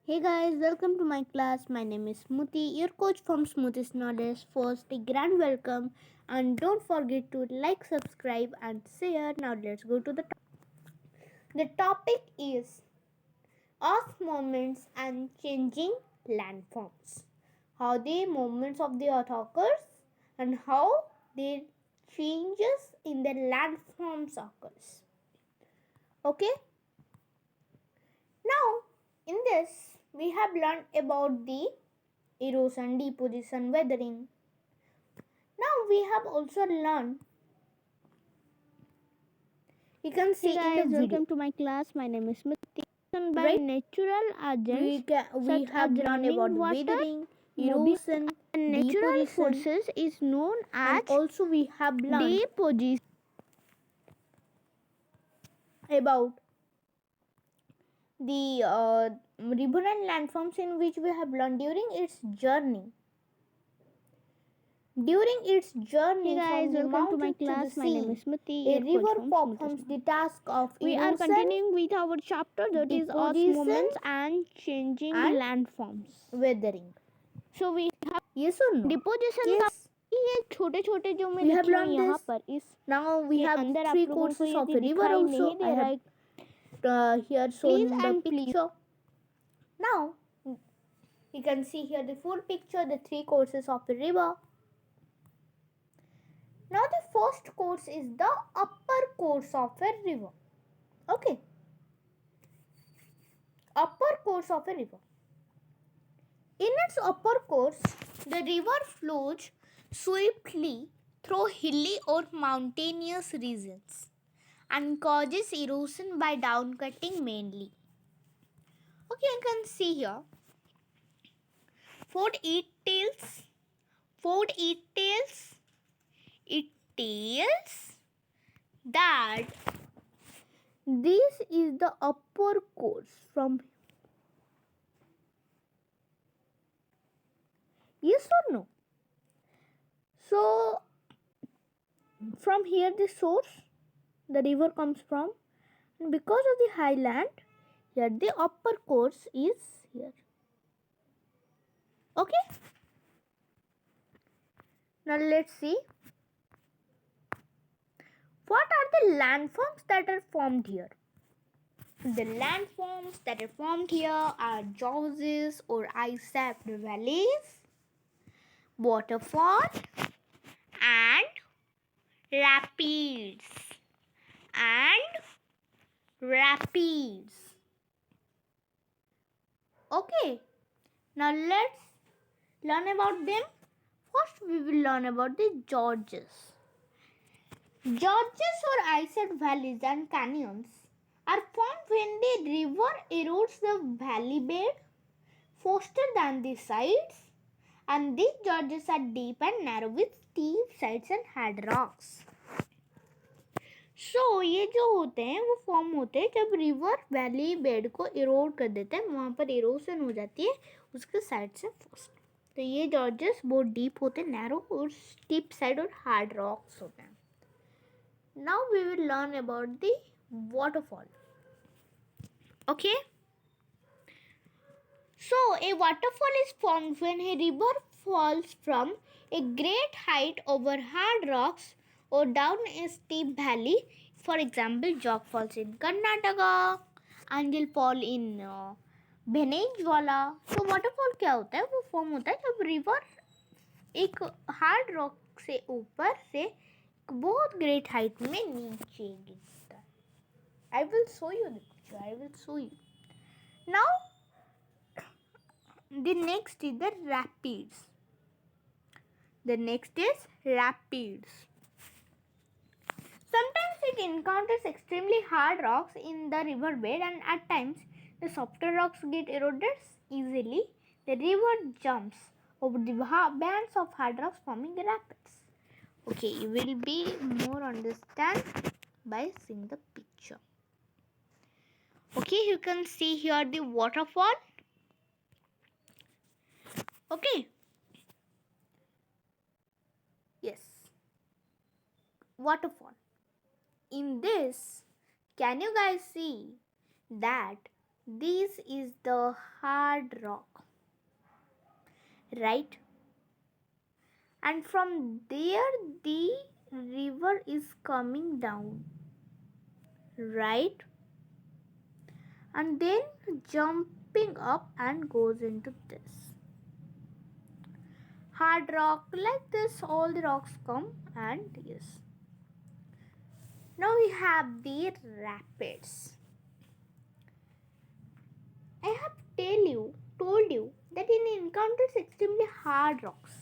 Hey guys, welcome to my class. My name is Smruti, your coach from Smruti's Knowledge. First, a grand welcome and don't forget to like, subscribe and share. Now let's go to the topic. The topic is earth movements and changing landforms. How the movements of the earth occurs and how the changes in the landforms occurs. Okay? Now, in this, we have learned about the erosion, deposition, weathering. Now, we have also learned. You can see Hey guys, in the video. welcome to my class. My name is Smruti. By Right? natural agents We such have as learned running about water, weathering, mobility, erosion, and natural deposition, forces is known and as also we have learned deposition. about the river and landforms in which we have learned during its journey. During its journey Hey guys, from the welcome to my mountain to the class. My name sea, is Smruti, a your coach river from performs Smruti. the task of We are erosion, continuing with our chapter that is earth deposition, movements and changing and landforms. weathering. So we have Yes or no? Deposition का Yes. ये छोटे छोटे जो मैं We have लिखी हूँ learned यहाँ this. पर इस Now we के have अंदर आप three लोगों को courses of यदि a river दिखाई also. नहीं I दे रहा have है here please shown the and please picture. Now you can see here the full picture, the three courses of a river. Now the first course is the upper course of a river. Okay. Upper course of a river. In its upper course, the river flows swiftly through hilly or mountainous regions and causes erosion by downcutting mainly. Okay, you can see here. What it tells? It tells that this is the upper course from. Yes or no? So from here the source the river comes from, and because of the highland here the upper course is here. Okay, now let's see what are the landforms that are formed here. The landforms that are formed here are gorges or ice-capped valleys, waterfall, and rapids. Okay, now let's learn about them. First, we will learn about the gorges. Gorges or ice-capped valleys and canyons are formed when the river erodes the valley bed faster than the sides, and these gorges are deep and narrow with steep sides and hard rocks. ये जो होते हैं वो form होते हैं जब river valley bed को इरोड कर देते हैं, वहाँ पर इरोशन हो जाती है उसके साइड से फर्स्ट. तो ये जॉर्जेस बहुत डीप होते हैं, नैरो और स्टीप साइड और हार्ड रॉक्स होते हैं. Now we will learn about the waterfall. Okay. So a waterfall is formed when a river falls from a great height over hard rocks or down a steep valley. For example, Jog Falls in Karnataka, Angel Fall in Bhenejwala. So waterfall क्या होता है? वो form होता है जब river एक hard rock से ऊपर से बहुत ग्रेट हाइट में नीचे गिरता है. I will show you the picture. I will show you. Now the next is the rapids. Sometimes it encounters extremely hard rocks in the riverbed, and at times the softer rocks get eroded easily. The river jumps over the bands of hard rocks, forming rapids. Okay, you will be more understand by seeing the picture. Okay, you can see here the waterfall. Okay. Yes. Waterfall. In this, can you guys see that This is the hard rock, right? And from there the river is coming down, right? And then jumping up and goes into this hard rock. Like this, all the rocks come, and yes. Now we have the rapids. I have told you that in encounters extremely hard rocks,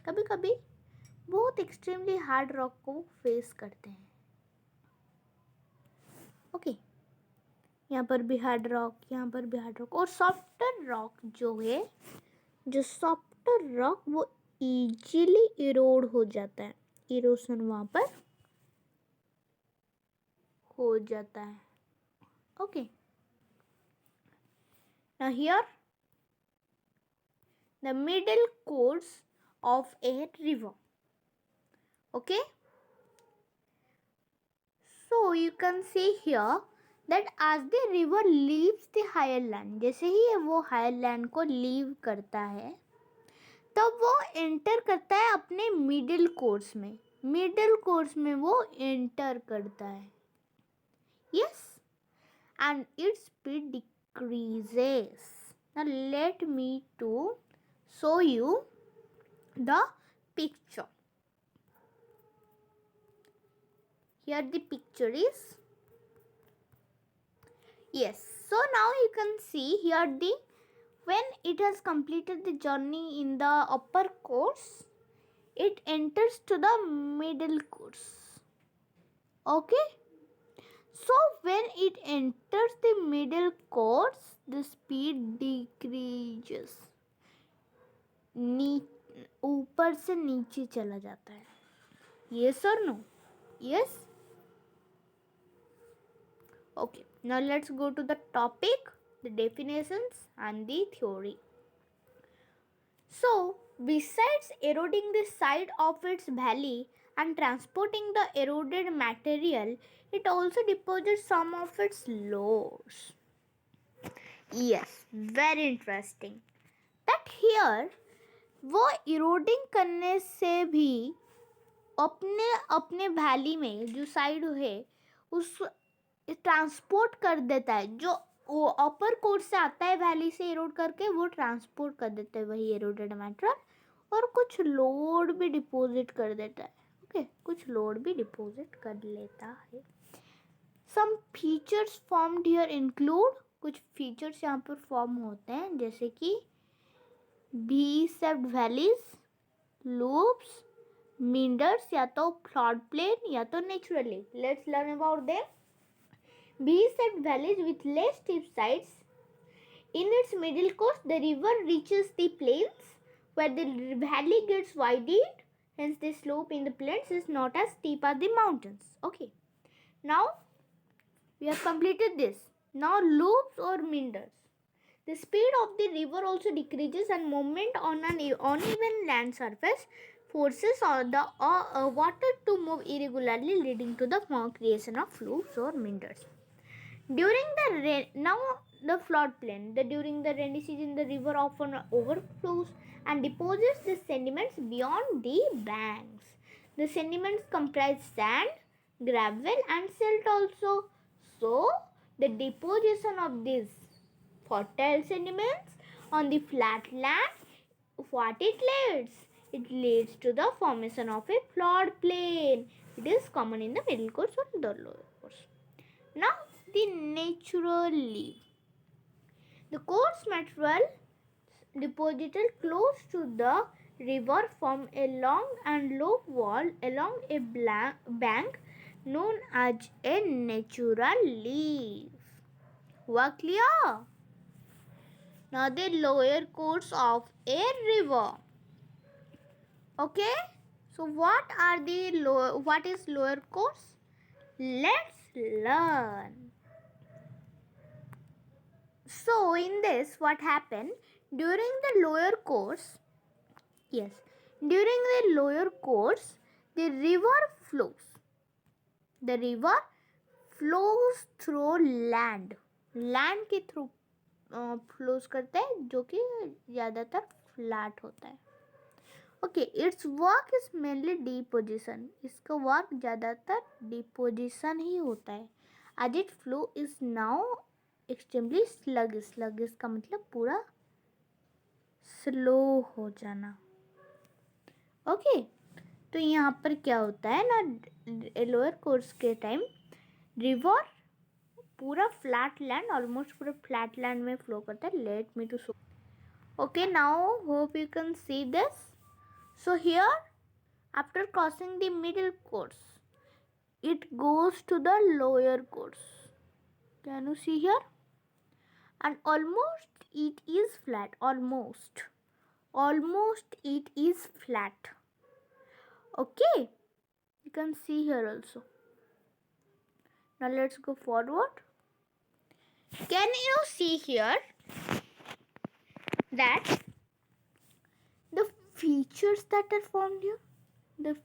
कभी कभी बहुत extremely hard rock को face करते हैं. Okay, यहाँ पर भी hard rock, यहाँ पर भी हार्ड रॉक. और सॉफ्टर रॉक जो है, जो सॉफ्टर रॉक वो इजीली इरोड हो जाता है. इरोशन वहाँ पर हो जाता है. Okay, now here the middle course of a river. Okay, so you can see here that as the river leaves the higher land, जैसे ही वो higher land को leave करता है तब वो एंटर करता है अपने मिडिल कोर्स में. मिडिल कोर्स में वो एंटर करता है. Yes, and its speed decreases. Now let me to show you the picture. Here the picture is. Yes, so now you can see here the when it has completed the journey in the upper course, it enters to the middle course. Okay, so when it enters the middle course, the speed decreases. ऊपर से नीचे चला जाता है. Yes or no? Yes. Okay, now let's go to the topic, the definitions and the theory. So, besides eroding the side of its valley and transporting the eroded material, it also deposits some of its loads. Yes, very interesting. That here, वो eroding करने से भी अपने valley में जो side है उस transport कर देता है. जो वो अपर कोर्स से आता है वैली से इरोड करके, वो ट्रांसपोर्ट कर देता है वही इरोडेड मैटर, और कुछ लोड भी डिपॉजिट कर देता है. ओके, कुछ लोड भी डिपॉजिट कर लेता है. Some features formed here include, कुछ फीचर्स यहाँ पर फॉर्म होते हैं जैसे कि V shaped valleys, loops, meanders, या तो फ्लड प्लेन या तो naturally. Let's learn about them. V-shaped valleys with less steep sides. In its middle course, the river reaches the plains where the valley gets widened. Hence, the slope in the plains is not as steep as the mountains. Okay. Now, we have completed this. Now, loops or meanders. The speed of the river also decreases, and movement on an uneven land surface forces the water to move irregularly, leading to the creation of loops or meanders. During the rain, now the floodplain. During the rainy season, the river often overflows and deposits the sediments beyond the banks. The sediments comprise sand, gravel, and silt also. So, the deposition of these fertile sediments on the flat land, what it leads? It leads to the formation of a floodplain. It is common in the middle course or the lower course. Now, the natural leaf. The coarse material deposited close to the river form a long and low wall along a bank known as a natural leaf. हुआ clear? Now the lower course of a river. Okay? So what is lower course? Let's learn. So in this, what happened during the lower course? Yes, during the lower course, the river flows. The river flows through land. Land के through flows करता है जो कि ज़्यादातर flat होता है. Okay, its work is mainly deposition. इसका work ज़्यादातर डिपोजिशन ही होता है. As it flow is now extremely sluggish. Sluggish का मतलब पूरा स्लो हो जाना. ओके, तो यहाँ पर क्या होता है ना, लोअर कोर्स के टाइम रिवर पूरा फ्लैट लैंड, ऑलमोस्ट पूरा फ्लैट लैंड में फ्लो करता है. Let me to show. Okay, now hope you can see this. So here after crossing the middle course it goes to the lower course. Can you see here? And almost it is flat. Almost it is flat. Okay, you can see here also. Now let's go forward. Can you see here that the features that are formed here? The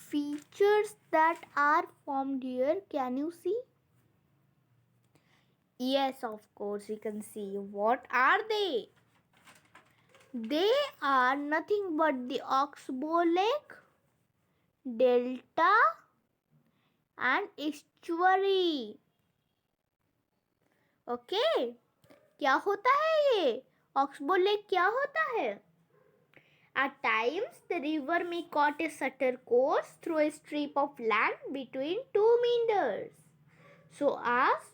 features that are formed here, can you see? Yes, of course you can see. What are they? They are nothing but the oxbow lake, delta and estuary. Okay, क्या होता है ये? Oxbow lake क्या होता है? At times, the river may cut a shorter course through a strip of land between two meanders, so as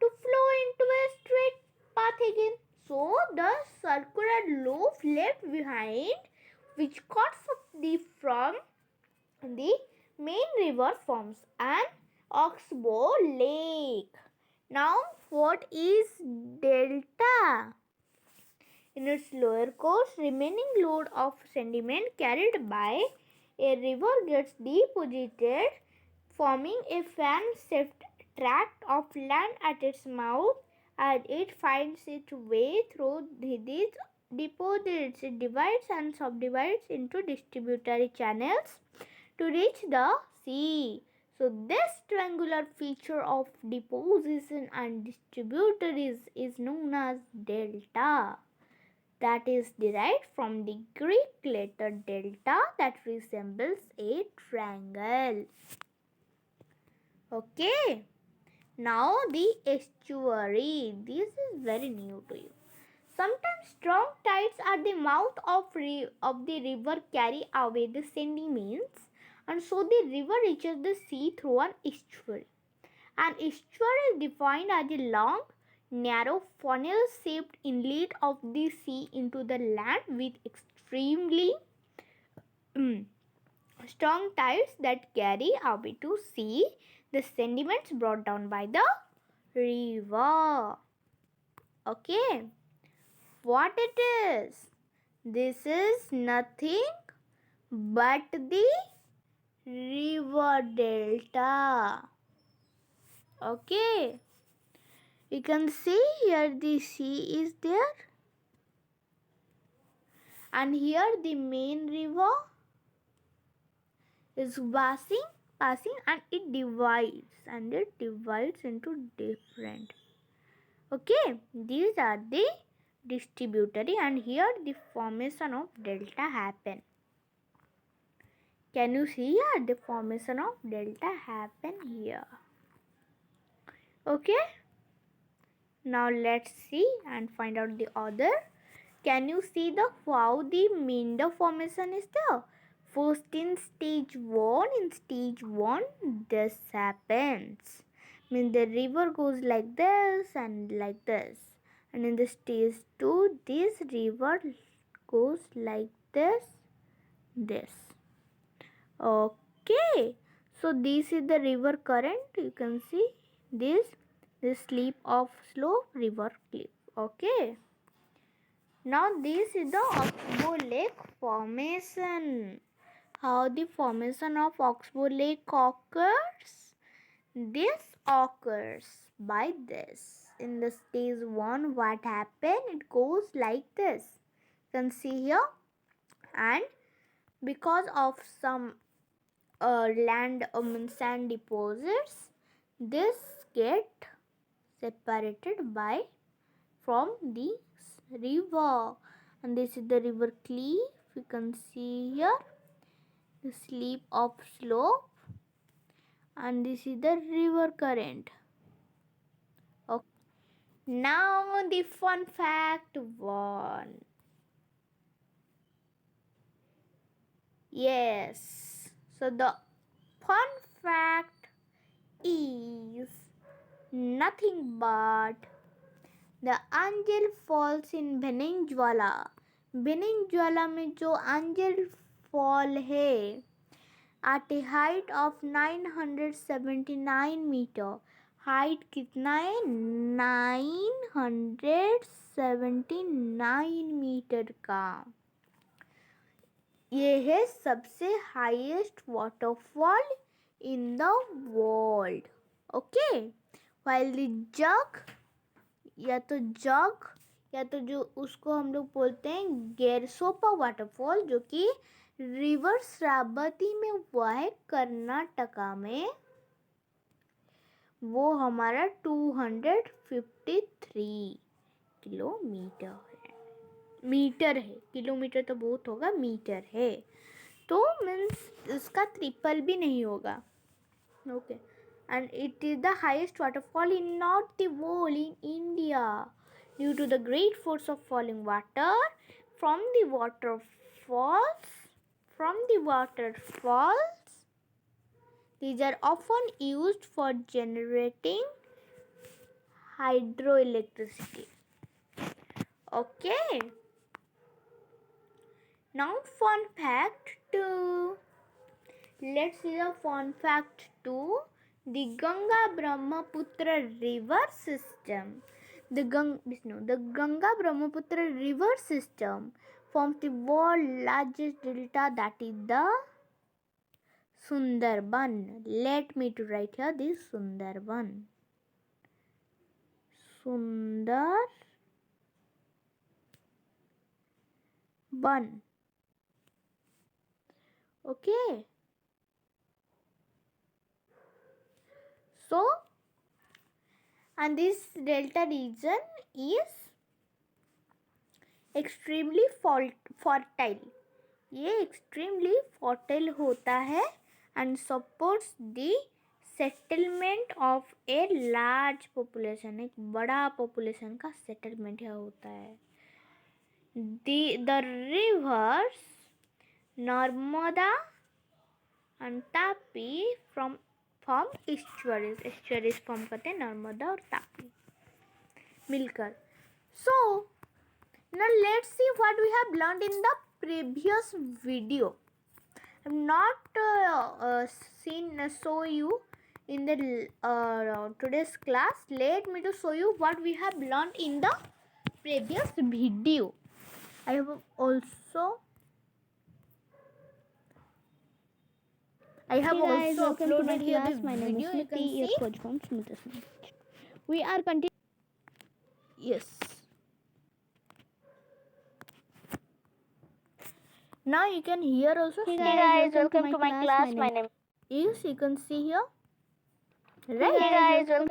to flow into a straight path again. So the circular loop left behind, which cuts from the main river, forms an oxbow lake. Now, what is delta? In its lower course, remaining load of sediment carried by a river gets deposited, forming a fan-shaped tract of land at its mouth. As it finds its way through these deposits, it divides and subdivides into distributary channels to reach the sea. So this triangular feature of deposition and distributaries is known as delta. That is derived from the Greek letter delta that resembles a triangle. Okay, now the estuary. This is very new to you. Sometimes strong tides at the mouth of the river carry away the sediments, and so the river reaches the sea through an estuary. An estuary is defined as a long, narrow, funnel-shaped inlet of the sea into the land with extremely strong tides that carry away to sea the sediments brought down by the river. Okay, what it is? This is nothing but the river delta. Okay, you can see here the sea is there, and here the main river is passing and it divides into different. Okay, these are the distributary, and here the formation of delta happen. Can you see here the formation of delta happen here? Okay, now let's see and find out the order. Can you see how the meander formation is there? First in stage 1, this happens. Means the river goes like this and like this. And in the stage 2, this river goes like this. Okay. So this is the river current. You can see this slip of slope river cliff. Okay. Now this is the Oxbow Lake formation. How the formation of Oxbow Lake occurs? This occurs by this. In the stage 1, what happened? It goes like this. You can see here. And because of some sand deposits, this get separated by from the river. And this is the river cliff. You can see here the slip of slope, and this is the river current. Okay. Now the fun fact 1. Yes. So the fun fact is nothing but the Angel Falls in Venezuela. Venezuela में जो Angel fall है at a height of 979 metre. Height कितना है? 979 metre का. ये है सबसे highest waterfall in the world. Okay. while the Jog या तो जो उसको हम लोग बोलते हैं गेरसोपा वाटरफॉल, जो कि रिवर श्रावती में हुआ है कर्नाटका में, वो हमारा 253 किलोमीटर है. मीटर है, किलोमीटर तो बहुत होगा, मीटर है. तो मीन्स इसका ट्रिपल भी नहीं होगा. Okay. And it is the highest waterfall in not the world, in India, due to the great force of falling water from the waterfalls. These are often used for generating hydroelectricity. Okay. Now fun fact 2. Let's see the fun fact 2. The Ganga Brahmaputra river system. The Ganga Brahmaputra river system forms the world's largest delta, that is the Sundarban. Let me to write here this Sundarban. Sundarban. Okay. So, and this delta region is extremely fertile. ये extremely fertile होता है and supports the settlement of a large population. एक बड़ा population का settlement यहाँ होता है. The rivers Narmada and Tapi from estuaries. Estuaries form करते हैं नर्मदा और तापी मिलकर. So now let's see what we have learned in the previous video. I have not show you in the today's class. Let me to show you what we have learned in the previous video. I have also uploaded here this video. You can see. We are continuing. Yes. Now you can hear also. Hey guys, welcome to my class. My name Yes, you can see here. Right. Hey guys, welcome.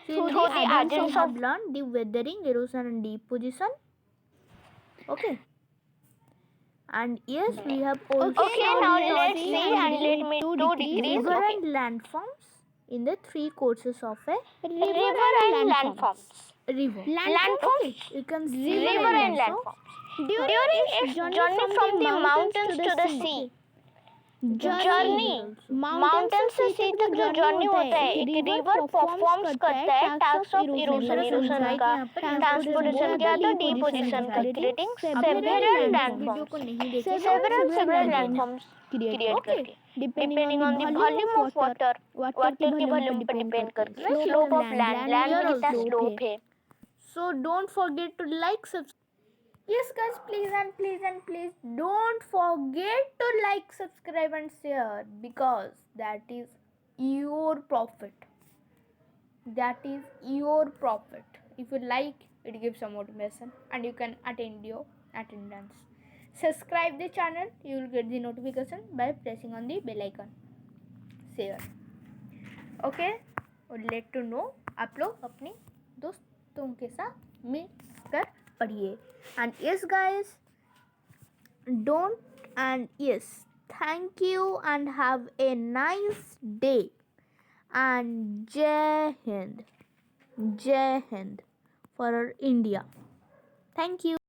So the agents have learned the weathering, erosion and deposition. Okay. And yes, we have also now let's see and let me to decrease. river and landforms in the 3 courses of a River and landforms. river. Landforms. Okay. You can see River and landforms. During its journey from the mountains to the sea. Journey mountain से सी तक जो journey होता है, एक river performs करता है task of erosion का, transportation का, तो डिपोजिशन का, क्रिएटिंग सेवरल लैंडफॉर्म्स क्रिएट करके, depending on the volume of water की वॉल्यूम पर डिपेंड करके, स्लोप ऑफ लैंड में कितना स्लोप है. So don't forget to like, subscribe. Yes guys, please don't forget to like, subscribe and share, because that is your profit. If you like, it gives some motivation and you can attend your attendance. Subscribe the channel, you will get the notification by pressing on the bell icon. Share. Okay. और let to know आप लोग अपने दोस्तों के साथ में कर पढ़िए. And yes guys, thank you and have a nice day. And Jai Hind for our India. Thank you.